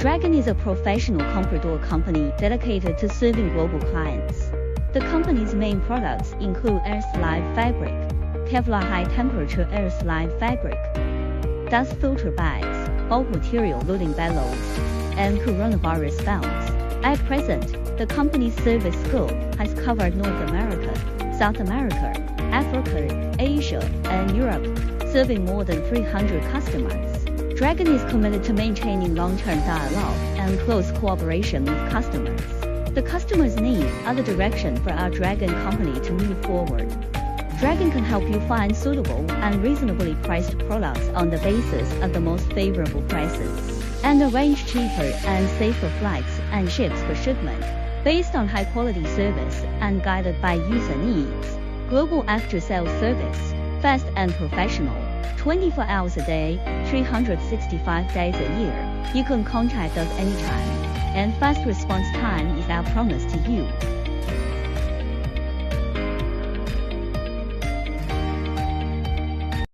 Dragon is a professional comprador company dedicated to serving global clients. The company's main products include air-slide fabric, Kevlar high-temperature air-slide fabric, dust filter bags, bulk material loading bellows, and coronavirus belts. At present, the company's service scope has covered North America, South America, Africa, Asia, and Europe, serving more than 300 customers. Dragon is committed to maintaining long-term dialogue and close cooperation with customers. The customers' needs are the direction for our Dragon company to move forward. Dragon can help you find suitable and reasonably priced products on the basis of the most favorable prices, and arrange cheaper and safer flights and ships for shipment, based on high-quality service and guided by user needs. Global after-sales service, fast and professional, 24 hours a day, 365 days a year. You can contact us anytime, and fast response time is our promise to you.